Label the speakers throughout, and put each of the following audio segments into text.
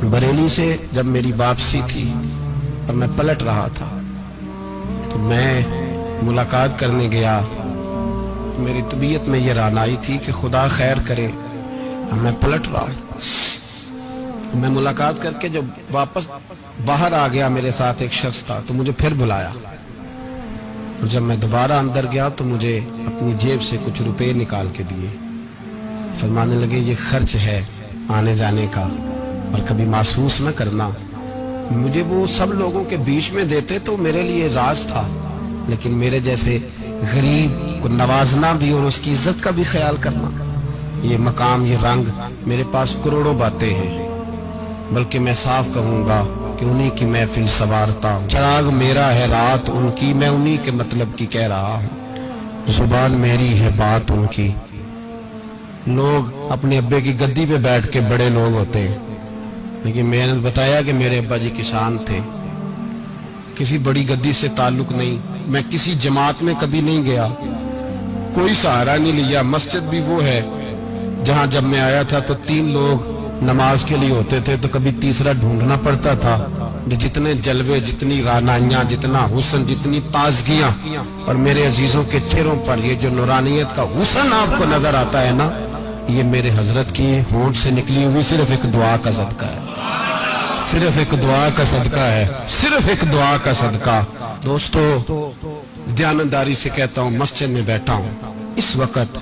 Speaker 1: बरेली से जब मेरी वापसी थी और मैं पलट रहा था तो मैं मुलाकात करने गया। मेरी तबीयत में ये रानाई थी कि खुदा खैर करे, मैं पलट रहा हूं। मैं मुलाकात करके जब वापस बाहर आ गया, मेरे साथ एक शख्स था तो मुझे फिर बुलाया, और जब मैं दोबारा अंदर गया तो मुझे अपनी जेब से कुछ रुपए निकाल के दिए। फरमाने लगे ये खर्च है आने जाने का और कभी महसूस न करना। मुझे वो सब लोगों के बीच में देते तो मेरे लिए राज था, लेकिन मेरे जैसे गरीब को नवाजना भी और उसकी इज्जत का भी ख्याल करना, ये मकाम, ये रंग, मेरे पास करोड़ों बातें हैं, बल्कि मैं साफ कहूंगा कि उन्हीं की महफिल सवारता हूं। चिराग मेरा है रात उनकी, मैं उन्हीं के मतलब की कह रहा हूं। जुबान मेरी है बात उनकी। लोग अपने अब्बे की गद्दी पे बैठ के बड़े लोग होते हैं, लेकिन मैंने बताया कि मेरे अब्बा जी किसान थे, किसी बड़ी गद्दी से ताल्लुक नहीं। मैं किसी जमात में कभी नहीं गया, कोई सहारा नहीं लिया। मस्जिद भी वो है जहां जब मैं आया था तो 3 लोग नमाज के लिए होते थे, तो कभी तीसरा ढूंढना पड़ता था। जितने जलवे, जितनी रानाइयां, जितना हुस्न, जितनी ताजगियां, और मेरे अजीजों के चेहरों पर ये जो नूरानियत का हुस्न आपको नजर आता है ना, ये मेरे हजरत की होंठ से निकली हुई सिर्फ एक दुआ का सदका है, सिर्फ एक दुआ का सदका है, सिर्फ एक दुआ का सदका। दोस्तों, ध्यानदारी से कहता हूं, मस्जिद में बैठा हूं इस वक्त,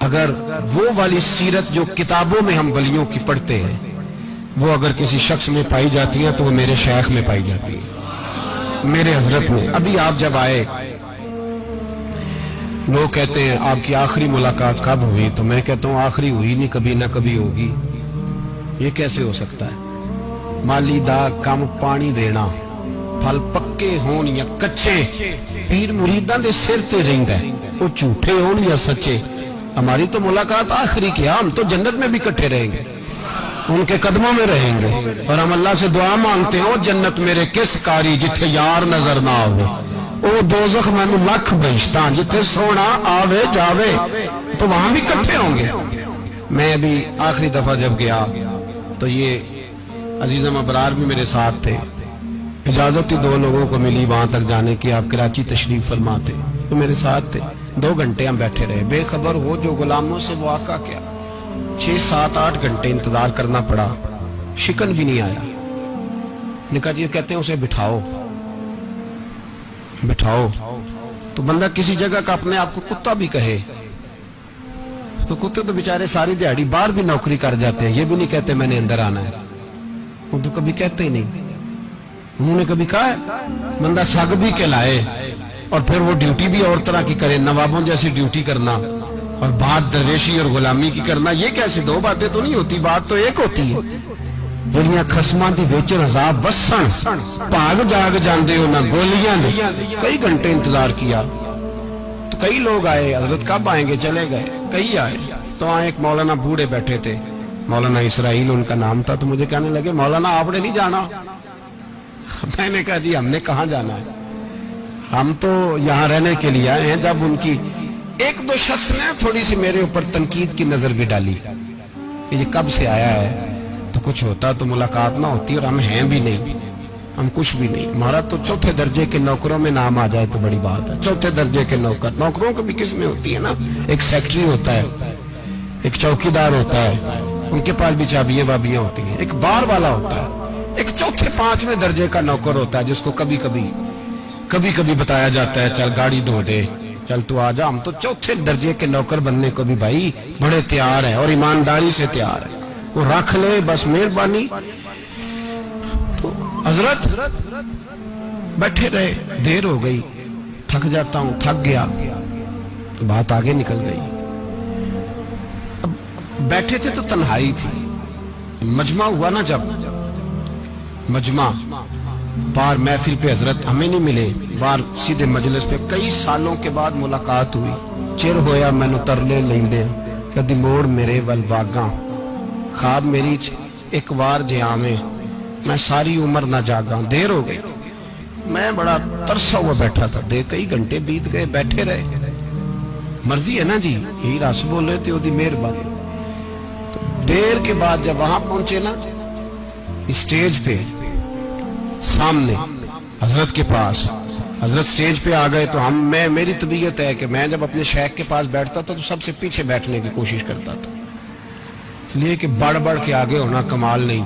Speaker 1: अगर वो वाली सीरत जो किताबों में हम वलियों की पढ़ते हैं, वो अगर किसी शख्स में पाई जाती है तो वो मेरे शेख में पाई जाती है, मेरे हजरत में। अभी आप जब आए, लोग कहते हैं आपकी आखिरी मुलाकात कब हुई, तो मैं कहता हूं आखिरी हुई नहीं, कभी ना कभी होगी। ये कैसे हो सकता है? माली दा कम पानी देना, फल पक्के होन या कच्चे, पीर मुरीदां दे सिर ते रिंग है, वो झूठे होन या सच्चे। हमारी तो मुलाकात आखिरी की, हम तो जन्नत में भी इकट्ठे रहेंगे, उनके कदमों में रहेंगे, और हम अल्लाह से दुआ मांगते हैं, जन्नत मेरे किस कारी जिथे यार नजर ना आवे, ओ दोज़ख मैनू लख बहिश्तां जिथे सोना आवे जावे, तो वहां भी इकट्ठे होंगे। मैं अभी आखिरी दफा जब गया तो ये अजीज़म अबरार भी मेरे साथ थे। इजाजत ही 2 लोगों को मिली वहां तक जाने की, आप कराची तशरीफ फरमाते, तो मेरे साथ थे। 2 घंटे हम बैठे रहे, बेखबर हो जो गुलामों से वो आका क्या। 6, 7, 8 घंटे इंतजार करना पड़ा, शिकन भी नहीं आया। निका जी कहते हैं उसे बिठाओ बिठाओ, तो बंदा किसी जगह का अपने आप को कुत्ता भी कहे, तो कुत्ते तो बेचारे सारी दिहाड़ी बाहर भी नौकरी कर जाते हैं, ये भी नहीं कहते मैंने अंदर आना है, वो तो कभी कहते ही नहीं। उन्होंने कभी कहा है? बंदा सग भी कहलाए और फिर वो ड्यूटी भी और तरह की करे, नवाबों जैसी ड्यूटी करना और बात दरवेशी और गुलामी की करना, ये कैसे? 2 बातें तो नहीं होती, बात तो एक होती है। दुनिया खसमां दी विच रज़ा बसन भाग जाग जांदे हो ना गोलियां ने। कई घंटे इंतजार किया तो कई लोग आए, हजरत कब आएंगे, चले गए। कई आए तो वहां एक मौलाना बूढ़े बैठे थे, मौलाना इसराइल उनका नाम था, तो मुझे कहने लगे मौलाना आपने नहीं जाना। मैंने कहा जी हमने कहाँ जाना है, हम तो यहाँ रहने के लिए आए हैं। जब उनकी 1-2 शख्स ने थोड़ी सी मेरे ऊपर तनकीद की नजर भी डाली कि ये कब से आया है, तो कुछ होता तो मुलाकात ना होती, और हम हैं भी नहीं, हम कुछ भी नहीं। हमारा तो 4थे दर्जे के नौकरों में नाम आ जाए तो बड़ी बात है। 4थे दर्जे के नौकर, नौकरों को भी किस में होती है ना, एक सेक्रेटरी होता है, एक चौकीदार होता है, उनके पास भी चाबियां बाबियां होती हैं, एक बार वाला होता है, एक 4थे 5वें दर्जे का नौकर होता है जिसको कभी कभी बताया जाता है चल गाड़ी धो दे, चल तू आ जा। हम तो 4थे दर्जे के नौकर बनने को भी भाई बड़े तैयार हैं और ईमानदारी से तैयार है, वो रख ले बस मेहरबानी। तो हजरत बैठे रहे, देर हो गई, थक जाता हूं, थक गया, तो बात आगे निकल गई। अब बैठे थे तो तन्हाई थी, मजमा हुआ ना, जब मजमा बार महफिल पे हजरत हमें नहीं मिले, बार सीधे मजलिस पे कई सालों के बाद मुलाकात हुई। चिर होया मैनू तरले लेंदे, कदी मोड़ मेरे वल वागा, ख्वाब मेरी एक बार जे आवे, मैं सारी उम्र ना जागा। देर हो गई, मैं बड़ा तरसा हुआ बैठा था, कई घंटे बीत गए, बैठे रहे। मर्जी है ना जी, यही रस बोले थे ओदी मेहरबानी। तो देर के बाद जब वहां पहुंचे ना, स्टेज पे सामने हजरत के पास, हजरत स्टेज पे आ गए तो मेरी तबीयत है कि मैं जब अपने शेख के पास बैठता था तो सबसे पीछे बैठने की कोशिश करता था, इसलिए कि बढ़ बढ़ के आगे होना कमाल नहीं,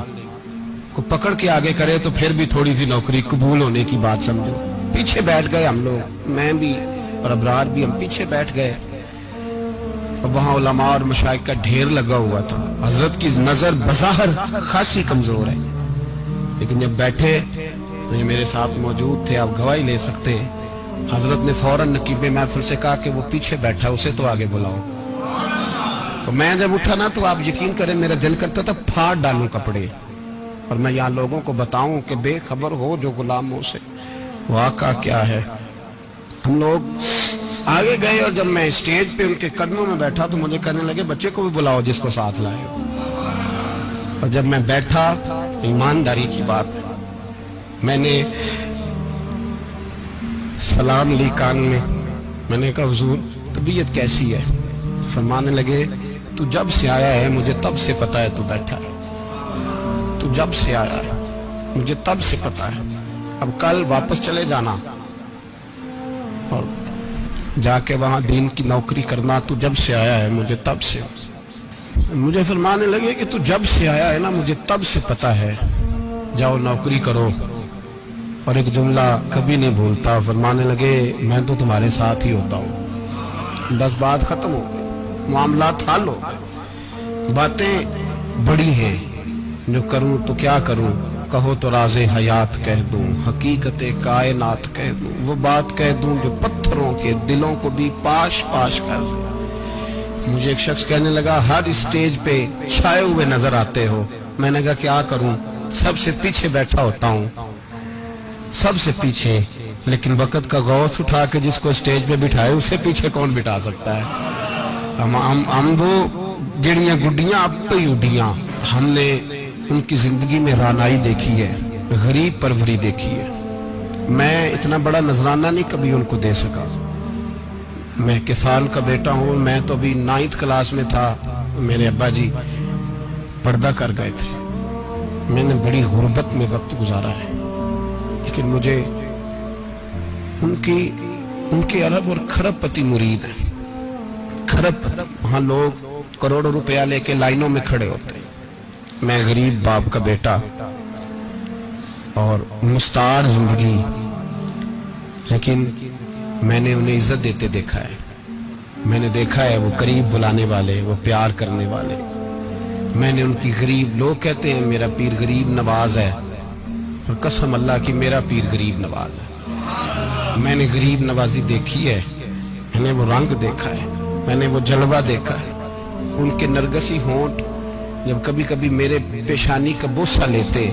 Speaker 1: को पकड़ के आगे करे तो फिर भी थोड़ी सी नौकरी कबूल होने की बात समझो। पीछे बैठ गए हम लोग, मैं भी और अबरार भी, हम पीछे बैठ गए। अब वहां उलमा और मशाइख का ढेर लगा हुआ था। हजरत की नजर बज़ाहिर खासी कमजोर है, लेकिन जब बैठे तो ये मेरे साथ मौजूद थे, आप गवाही ले सकते हैं। हजरत ने फौरन नकीब महफिल से कहा कि वो पीछे बैठा, उसे तो आगे बुलाओ। तो मैं जब उठा ना तो आप यकीन करें मेरा दिल करता था फाड़ डालूं कपड़े और मैं यहाँ लोगों को बताऊं कि बेखबर हो जो गुलामों से वाक़ा क्या है। हम लोग आगे गए और जब मैं स्टेज पे उनके कदमों में बैठा तो मुझे कहने लगे बच्चे को भी बुलाओ जिसको साथ लाए हो। और जब मैं बैठा, ईमानदारी की बात, मैंने सलाम ली कान में, मैंने कहा हुजूर तबीयत कैसी है? फरमाने लगे तू जब से आया है मुझे तब से पता है तू बैठा है, तू जब से आया है मुझे तब से पता है, अब कल वापस चले जाना और जाके वहां दीन की नौकरी करना, तू जब से आया है मुझे तब से। मुझे फरमाने लगे कि तू जब से आया है ना मुझे तब से पता है, जाओ नौकरी करो। और एक जुमला कभी नहीं भूलता, फरमाने लगे मैं तो तुम्हारे साथ ही होता हूँ। बस बात खत्म हो गई, मामलात हल हो गए। बातें बड़ी हैं, जो करूं तो क्या करूं, कहो तो राज़े हयात कह दूं, हकीकत कायनात कह दूं, वो बात कह दूं जो पत्थरों के दिलों को भी पाश पाश कर दे। मुझे एक शख्स कहने लगा हर स्टेज पे छाए हुए नजर आते हो। मैंने कहा क्या करूं, सबसे पीछे बैठा होता हूं, सबसे पीछे, लेकिन वक़्त का गौस उठा के जिसको स्टेज पे बिठाए उसे पीछे कौन बिठा सकता है। हम वो गिड़ियां गुड्डियां अब पे उड़ियां। हमने उनकी जिंदगी में रानाई देखी है, गरीब परवरी देखी है। मैं इतना बड़ा नजराना नहीं कभी उनको दे सका। मैं किसान का बेटा हूँ, मैं तो अभी 9th क्लास में था, मेरे अब्बा जी पर्दा कर गए थे। मैंने बड़ी गुर्बत में वक्त गुजारा है, लेकिन मुझे उनके अरब और खरब पति मुरीद हैं। खरब वहाँ लोग करोड़ों रुपया लेके लाइनों में खड़े होते हैं। मैं गरीब बाप का बेटा और मुस्तार जिंदगी, लेकिन मैंने उन्हें इज्जत देते देखा है। मैंने देखा है वो करीब बुलाने वाले, वो प्यार करने वाले। मैंने उनकी गरीब, लोग कहते हैं मेरा पीर गरीब नवाज है, और कसम अल्लाह की मेरा पीर गरीब नवाज है। मैंने गरीब नवाजी देखी है, मैंने वो रंग देखा है, मैंने वो जलवा देखा है। उनके नरगसी होंठ जब कभी कभी मेरे पेशानी का बोसा लेते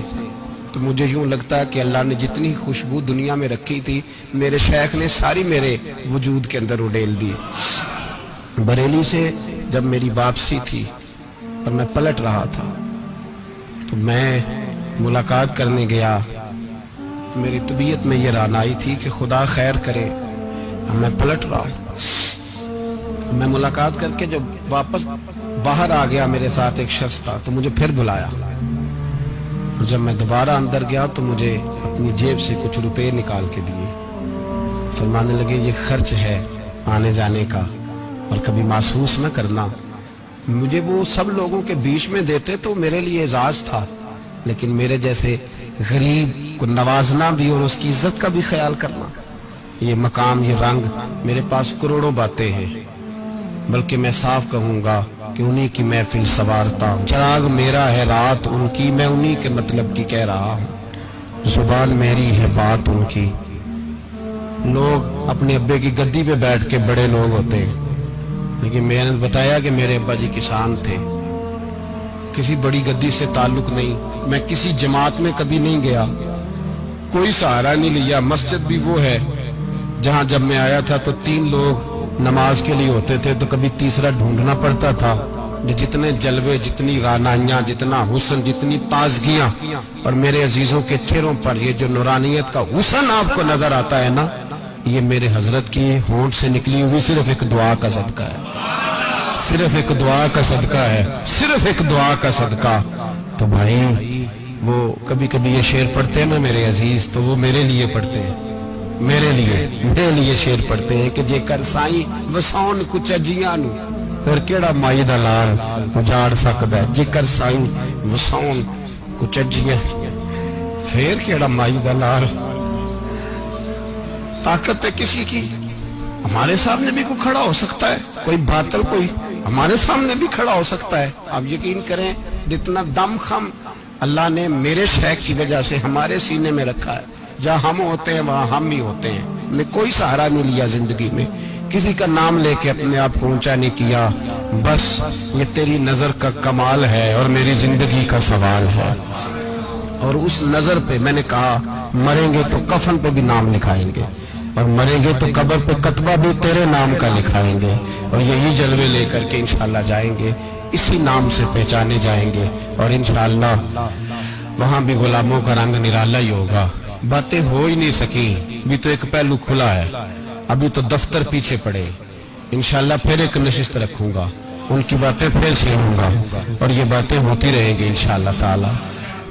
Speaker 1: तो मुझे यूं लगता कि अल्लाह ने जितनी खुशबू दुनिया में रखी थी मेरे शेख ने सारी मेरे वजूद के अंदर उड़ेल दी। बरेली से जब मेरी वापसी थी और मैं पलट रहा था तो मैं मुलाकात करने गया। मेरी तबीयत में ये रानाई थी कि खुदा खैर करे, मैं पलट रहा हूँ। मैं मुलाकात करके जब वापस बाहर आ गया, मेरे साथ एक शख्स था, तो मुझे फिर बुलाया। और जब मैं दोबारा अंदर गया तो मुझे अपनी जेब से कुछ रुपए निकाल के दिए। फरमाने लगे ये खर्च है आने जाने का, और कभी महसूस न करना। मुझे वो सब लोगों के बीच में देते तो मेरे लिए एजाज था, लेकिन मेरे जैसे गरीब को नवाजना भी और उसकी इज्जत का भी ख्याल करना, ये मकाम, ये रंग, मेरे पास करोड़ों बातें हैं। बल्कि मैं साफ कहूंगा कि उन्हीं की महफिल सवारता हूँ। चिराग मेरा है रात उनकी, मैं उन्हीं के मतलब की कह रहा हूँ। जुबान मेरी है बात उनकी। लोग अपने अब्बे की गद्दी पे बैठ के बड़े लोग होते हैं, लेकिन मैंने बताया कि मेरे अब्बा जी किसान थे। किसी बड़ी गद्दी से ताल्लुक नहीं, मैं किसी जमात में कभी नहीं गया, कोई सहारा नहीं लिया। मस्जिद भी वो है जहां जब मैं आया था तो 3 लोग नमाज के लिए होते थे, तो कभी तीसरा ढूंढना पड़ता था। जितने जलवे, जितनी गानाइयां, जितना हुस्न, जितनी ताजगियां, और मेरे अजीजों के चेहरों पर ये जो नूरानियत का हुस्न आपको नजर आता है ना, ये मेरे हजरत की होंठ से निकली हुई सिर्फ एक दुआ का सदका है, सिर्फ एक दुआ का सदका है, सिर्फ एक दुआ का सदका। तो भाई وہ کبھی کبھی یہ شعر پڑھتے ہیں نا میرے عزیز، تو وہ میرے لیے پڑھتے ہیں، میرے لیے شعر پڑھتے ہیں کہ جے کر سائیں وسون کچھ اجیاں نو پھر کیڑا مائی دا لال اجاڑ سکدا ہے، جے کر سائیں وسون کچھ اجیاں پھر کیڑا مائی دا لال۔ طاقت ہے کسی کی، ہمارے سامنے بھی کوئی کھڑا ہو سکتا ہے، کوئی باطل کوئی ہمارے سامنے بھی کھڑا ہو سکتا ہے۔ آپ یقین کریں جتنا دم خم اللہ نے میرے شیخ کی وجہ سے ہمارے سینے میں رکھا ہے، جہاں ہم ہوتے ہیں وہاں ہم ہی ہوتے ہیں۔ ہم نے کوئی سہارا نہیں لیا زندگی میں، کسی کا نام لے کے اپنے آپ کو اونچا نہیں کیا، بس یہ تیری نظر کا کمال ہے اور میری زندگی کا سوال ہے۔ اور اس نظر پہ میں نے کہا مریں گے تو کفن پہ بھی نام لکھائیں گے، اور مریں گے تو قبر پہ کتبہ بھی تیرے نام کا لکھائیں گے، اور یہی جلوے لے کر کے انشاءاللہ جائیں گے، اسی نام سے پہچانے جائیں گے، اور انشاءاللہ وہاں بھی غلاموں کا رنگ نرالا ہی ہوگا۔ باتیں ہو ہی نہیں سکی، بھی تو ایک پہلو کھلا ہے، ابھی تو دفتر پیچھے پڑے، انشاءاللہ پھر ایک نشست رکھوں گا، ان کی باتیں پھر سنوں گا، اور یہ باتیں ہوتی رہیں گی انشاءاللہ تعالی۔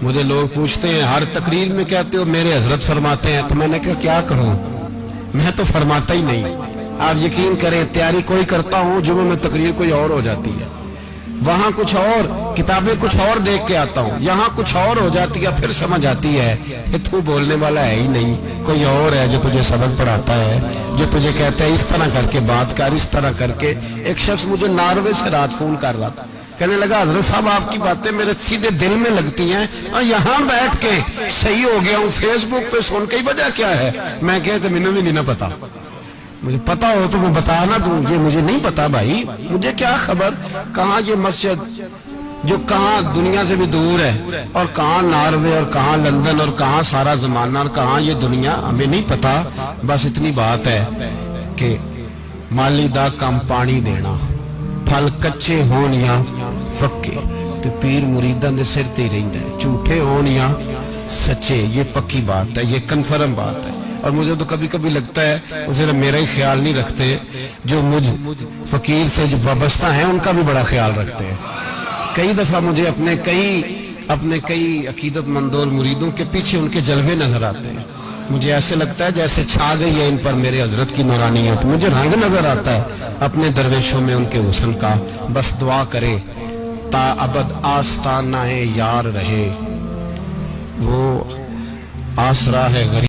Speaker 1: مجھے لوگ پوچھتے ہیں ہر تقریر میں کہتے ہو میرے حضرت فرماتے ہیں، تو میں نے کہا کیا کروں، میں تو فرماتا ہی نہیں۔ آپ یقین کریں تیاری کوئی کرتا ہوں، جمعہ میں تقریر کوئی اور ہو جاتی ہے، وہاں کچھ اور کتابیں کچھ اور دیکھ کے آتا ہوں، یہاں کچھ اور ہو جاتی ہے، پھر سمجھ آتی ہے کہ تو بولنے والا ہے ہی نہیں، کوئی اور ہے جو تجھے سبق پڑھاتا ہے، جو تجھے کہتا ہے اس طرح کر کے بات کر، اس طرح کر کے۔ ایک شخص مجھے ناروے سے رات فون کر رہا تھا، کہنے لگا حضرت صاحب آپ کی باتیں میرے سیدھے دل میں لگتی ہیں، اور یہاں بیٹھ کے صحیح ہو گیا ہوں، فیس بک پہ سن کے وجہ کیا ہے؟ میں کہتے مجھے بھی نہیں پتا، مجھے پتا ہو تو میں بتا نہ دوں، یہ مجھے نہیں پتا بھائی، مجھے کیا خبر کہاں یہ مسجد جو کہاں دنیا سے بھی دور ہے، اور کہاں ناروے اور کہاں لندن اور کہاں سارا زمانہ اور کہاں یہ دنیا، ہمیں نہیں پتا۔ بس اتنی بات ہے کہ مالی دا کم پانی دینا، پھل کچے ہون یا پکے تو پیر مریداں دے سر تے رہندا ہے، جھوٹے ہون یا سچے، یہ پکی بات ہے، یہ کنفرم بات ہے۔ اور مجھے تو کبھی کبھی لگتا ہے وہ صرف میرا ہی خیال نہیں رکھتے، جو مجھ فقیر سے جو وابستہ ہیں ان کا بھی بڑا خیال رکھتے ہیں۔ کئی دفعہ مجھے اپنے کئی عقیدت مندوں اور مریدوں کے پیچھے ان کے جلوے نظر آتے ہیں، مجھے ایسے لگتا ہے جیسے چھا گئی ہے ان پر میرے حضرت کی نورانیت، مجھے رنگ نظر آتا ہے اپنے درویشوں میں ان کے حسن کا۔ بس دعا کرے تا ابد آستانہ یار رہے، وہ آسرا ہے غریب